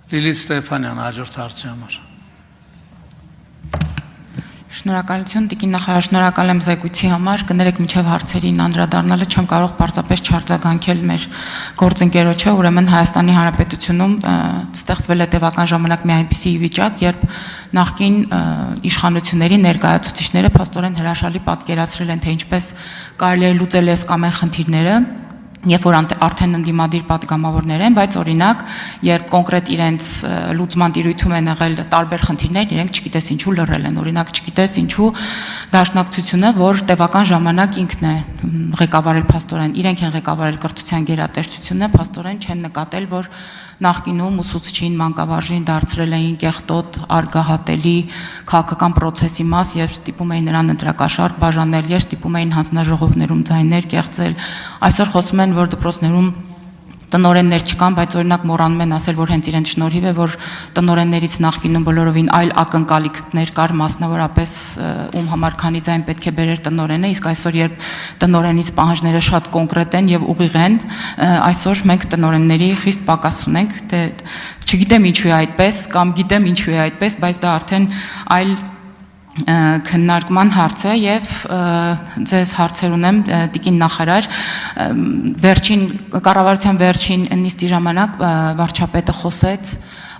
Լիլիթ Ստեփանյան, հաջորդ հարցի համար։ Շնորհակալություն, Տիկին նախարար, շնորհակալ եմ զեկույցի համար, կներեք մինչև հարցերին անդրադառնալը չեմ կարող պարզապես չարձագանքել մեր գործընկերոջը, ուրեմն Հայաստանի Հանրապետությունում ստեղծվել է տևական ժամանակ մի այնպիսի վիճակ, երբ նախկին իշխանությունների ներկայացուցիչները փաստորեն հրաշալի պատկերացրել են, թե ինչպես կարելի է լուծել այս կամ այն խնդիրները, երբ որ արդեն ընդդիմադիր պատգամավորներ են, բայց օրինակ, երբ կոնկրետ իրենց լուծման տիրույթում են եղել տարբեր խնդիրներ, իրենք չգիտես ինչու լռել են, օրինակ չգիտես ինչու Դաշնակցությունը, որ տևական ժամանակ ինքն է ղեկավարել փաստորեն, իրենք են ղեկավարել կրթության գերատեսչությունը, փաստորեն չեն նկատել, որ նախկինում ուսուցչին, մանկավարժին դարձրել էին կեղտոտ, արգահատելի քաղաքական process-ի մաս, երբ ստիպում էին նրան ընտրակաշառք բաժանել, երբ ստիպում էին հանձնաժողովներում ձայներ կեղծել, այսօր խոսում են, որ դպրոցներում տնօրեններ չկան, բայց օրինակ մոռանում են ասել, որ հենց իրենց շնորհիվ է, որ տնօրեններից նախկինում բոլորովին այլ ակնկալիքներ կար, մասնավորապես ում համար քանի ձայն պետք է բերեր տնօրենը, իսկ այսօր երբ տնօրենից պահանջները շատ կոնկրետ են եւ ուղիղ են, այսօր մենք տնօրենների խիստ պակաս ունենք, դե չգիտեմ ինչու է այդպես, կամ գիտեմ ինչու է այդպես, բայց դա արդեն այլ քննարկման հարց է եւ ձեզ հարցեր ունեմ Տիկին նախարար վերջին կառավարության վերջին նիստի ժամանակ վարչապետը խոսեց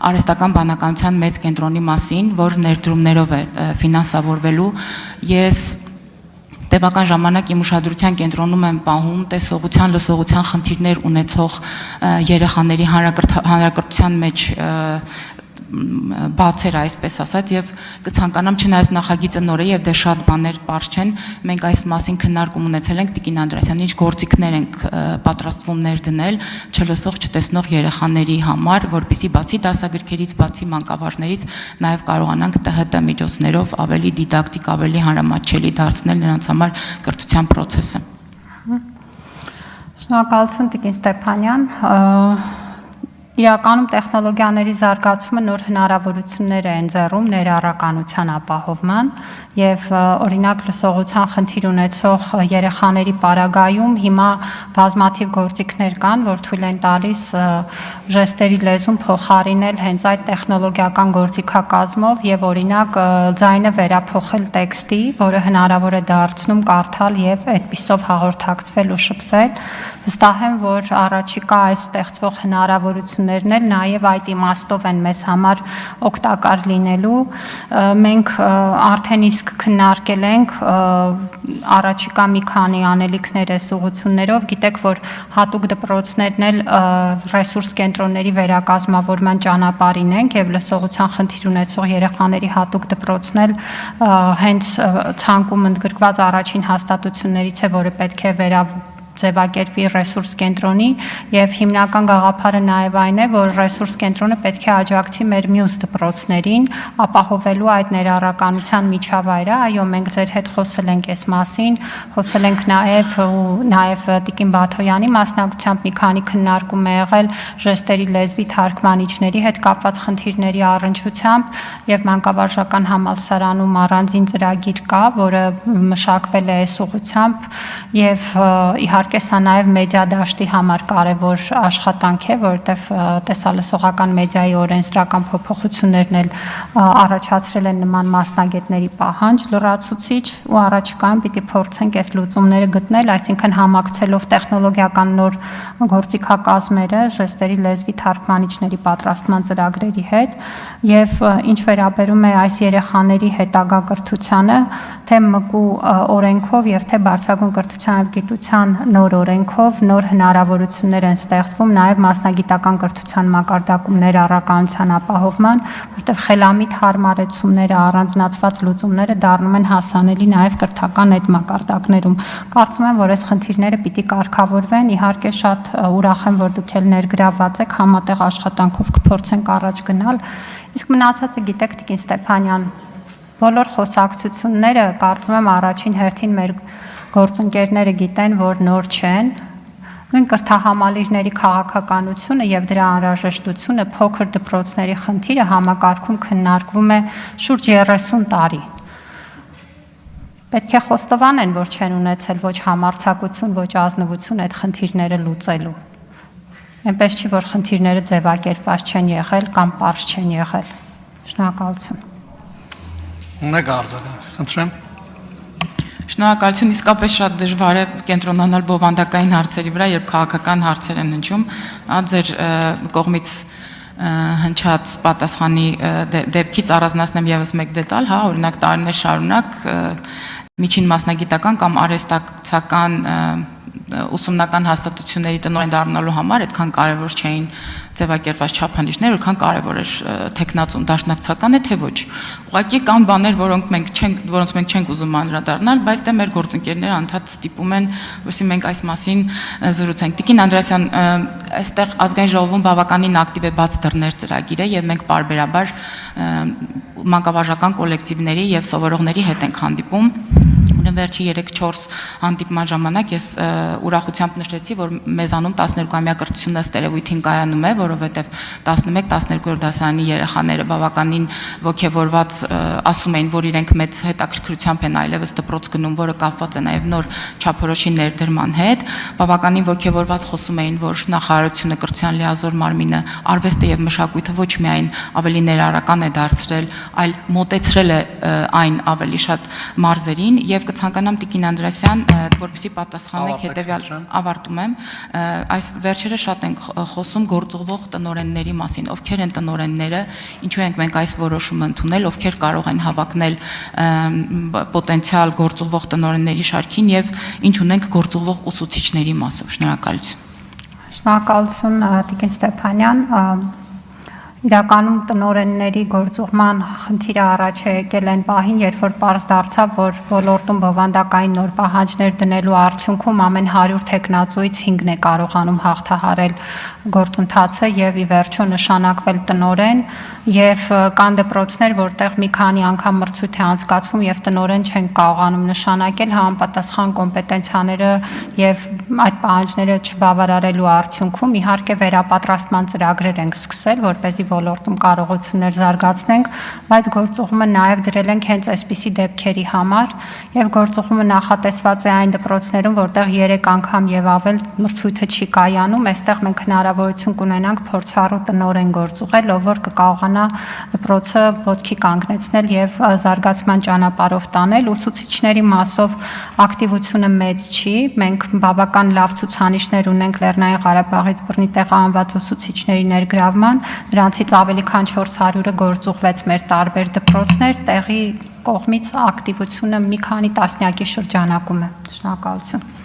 արհեստական բանականության մեծ կենտրոնի մասին, որ ներդրումներով է ֆինանսավորվելու ես տևական ժամանակ իմ ուշադրության կենտրոնում եմ պահում տեսողության լսողության խնդիրներ ունեցող երեխաների հանրակրթության մեջ բացեր այսպես ասած եւ կցանկանամ չնայած նախագիծը նոր է եւ դե շատ բաներ པարզ չեն մենք այս մասին քննարկում ունեցել ենք Տիկին Անդրեասյան ինչ գործիքներ ենք պատրաստվում ներդնել չլսող չտեսնող երեխաների համար որպեսզի բացի դասագրքերից բացի մանկավարժներից նաեւ կարողանանք ՏՀՏ միջոցներով ավելի դիդակտիկ ավելի հանրամատչելի դարձնել նրանց համար կրթության process-ը Շնորհակալություն Տիկին Ստեփանյան Իրականում տեխնոլոգիաների զարգացումը նոր հնարավորություններ է ընձեռում ներառականության ապահովման եւ օրինակ լսողության խնդիր ունեցող երեխաների պարագայում հիմա բազմաթիվ գործիքներ կան, որ թույլ են տալիս ժեստերի լեզուն փոխարինել հենց այդ տեխնոլոգիական գործիքակազմով եւ օրինակ ձայնը վերափոխել տեքստի, որը հնարավոր է դարձնում կարդալ եւ այդպիսով հաղորդակցվել ու շփվել։ Վստահ եմ, որ առաջիկա այս ստեղծվող հնարավորություններն էլ նաև այդ իմաստով են մեզ համար օգտակար լինելու։ Մենք արդեն իսկ քննարկել ենք առաջիկա մի քանի անելիքներ այս ուղղություններով։ Գիտեք, որ հատուկ դպրոցներն էլ ռեսուրս կենտրոնների վերակազմավորման ճանապարհին են եւ լսողության խնդիր ունեցող երեխաների հատուկ դպրոցն էլ հենց ցանկում ընդգրկված առաջին հաստատություններից է, որը պետք է ձևակերպի ռեսուրս կենտրոնի եւ հիմնական գաղափարը նաեւ այն է, որ ռեսուրս կենտրոնը պետք է աջակցի մեր մյուս դպրոցներին ապահովելու այդ ներառականության միջավայրը, այո, մենք ձեր հետ խոսել ենք այս մասին, խոսել ենք նաեւ Տիկին Բաթոյանի մասնակցությամբ մի քանի քննարկում է եղել ժեստերի լեզվի թարգմանիչների հետ կապված խնդիրների առնչությամբ եւ մանկավարժական համալսարանում առանձին ծրագիր կա, որը մշակվել է այս ուղղությամբ եւ իհարկե սա նաև մեդիա դաշտի համար կարևոր աշխատանք է, որովհետև տեսալսողական մեդիայի օրենսդրական փոփոխություններն էլ առաջացրել են նման մասնագետների պահանջ, լրացուցիչ ու առաջիկայում պիտի փորձենք այս լուծումները գտնել, այսինքն համակցելով տեխնոլոգիական նոր գործիքակազմերը, ժեստերի լեզվի թարգմանիչների պատրաստման ծրագրերի հետ եւ ինչ վերաբերում է այս երեխաների հետագա կրթությանը, թե ՄԿ-ու օրենքով եւ թե բարձրագույն կրթության եւ գիտության նոր օրենքով նոր հնարավորություններ են ստեղծվում նաև մասնագիտական կրթության մակարդակում ներառականության ապահովման, որտեղ խելամիտ հարմարեցումները, առանձնացված լուծումները դառնում են հասանելի նաև կրթական այդ մակարդակներում։ Կարծում եմ, որ այս խնդիրները պիտի կարգավորվեն, իհարկե շատ ուրախ եմ, որ դուք էլ ներգրավված եք, համատեղ աշխատանքով կփորձենք առաջ գնալ։ Իսկ մնացածը գիտեք, Տիկին Ստեփանյան, բոլոր խոսակցությունները կարծում եմ առաջին հերթին մեր գործընկերները գիտեն, որ նոր չեն, նույն կրթահամալիրների քաղաքականությունը եւ դրա անհրաժեշտությունը փոքր դպրոցների խնդիրը համակարգում քննարկվում է շուրջ 30 տարի։ Պետք է խոստովանեն, որ չեն ունեցել ոչ համարձակություն, ոչ ազնվություն այդ խնդիրները լուծելու։ Այնպես չի, որ խնդիրները ձևակերպված չեն եղել կամ պարզ չեն եղել։ Շնորհակալություն։ Ունեք արձագանք, խնդրեմ։ Շնորհակալություն, իսկապես շատ դժվար է կենտրոնանալ բովանդակային հարցերի վրա, երբ քաղաքական հարցեր են հնչում, ձեր կողմից հնչած պատասխանի դեպքից առանձնացնեմ եւս մեկ դետալ, հա, օրինակ տարիներ շարունակ միջին մասնագիտական կամ արհեստակցական ուսումնական հաստատությունների տնօրեն դառնալու համար այդքան կարևոր չէին ձևակերպված չափանիշներ, որքան կարևոր էր տեխնացուն դաշնակցական է թե ոչ։ Ուղղակի կան բաներ, որոնց մենք չենք ուզում անդրադառնալ, բայց դե մեր գործընկերները անդադ ստիպում են, որովհետեւ մենք այս մասին զրուցենք։ Տիկին Անդրեասյան, այստեղ ազգային ժողովում բավականին ակտիվ է բաց դռներ ծրագիրը եւ մենք պարբերաբար մանկավարժական կոլեկտիվների եւ սովորողների հետ ենք հանդիպում։ Վերջի 3-4 հանդիպման ժամանակ ես ուրախությամբ նշեցի, որ մեզանում 12-ամյա կրթությունը ստերեոտիպին կայանում է, որովհետև 11-12-րդ դասարանի երեխաները բավականին ողջավորված ասում էին, որ իրենք մեծ հետաքրքրությամբ են այլևս դպրոց գնում, որը կապված է նաև նոր չափորոշի ներդրման հետ, բավականին ողջավորված խոսում էին, որ նախարարությունը կրթության լիազոր մարմինը արվեստը եւ մշակույթը ոչ միայն ավելի ներառական է դարձրել, այլ մոտեցրել է այն ավելի շատ մարզերին եւ ցանկանամ Տիկին Անդրեասյան, որպեսզի պատասխանեք հետեւյալ ավարտում եմ, այս վերջերը շատ ենք խոսում գործուղվող տնօրենների մասին, ովքեր են տնօրենները, ինչու ենք մենք այս որոշումը ընդունել, ովքեր կարող են հավակնել պոտենցիալ գործուղվող տնօրենների շարքին եւ ինչ ունենք գործուղվող ուսուցիչների մասով։ Շնորհակալություն։ Շնորհակալություն Տիկին Ստեփանյան, իրականում տնօրենների գործուղման խնդիրը առաջ է եկել այն պահին, երբ որ պարզ դարձավ, որ ոլորտում բովանդակային նոր պահանջներ դնելու արդյունքում ամեն 100 տեխնացուից 5-ն է կարողանում հաղթահարել գործընթացը եւ ի վերջո նշանակվել տնօրեն, եւ կան դպրոցներ, որտեղ մի քանի անգամ մրցույթ է անցկացվում եւ տնօրեն չեն կարողանում նշանակել համապատասխան կոմպետենցիաները եւ այդ պահանջները չբավարարելու արդյունքում իհարկե վերապատրաստման ծրագրեր ենք սկսել, որպեսզի ոլորտում կարողություններ զարգացնենք, բայց գործուղումը նաև դրել ենք հենց այսպիսի դեպքերի համար եւ գործուղումը նախատեսված է այն դպրոցներում, որտեղ 3 անգամ եւ ավել մրցույթը չի կայանում, այստեղ մենք հնարավորություն կունենանք փորձառու տնօրեն գործուղել, ով որ կկարողանա դպրոցը ոտքի կանգնեցնել եւ զարգացման ճանապարհով տանել, ուսուցիչների մասով ակտիվությունը մեծ չի, մենք բավական լավ ցուցանիշներ ունենք Լեռնային Ղարաբաղից բռնի տեղահանված ուսուցիչների ներգրավման, դրանցից ավելի քան 400-ը գործուղվեց մեր տարբեր դպրոցներ, տեղի կողմից ակտիվությունը մի քանի տասնյակի շրջանակում է։ Շնորհակալություն։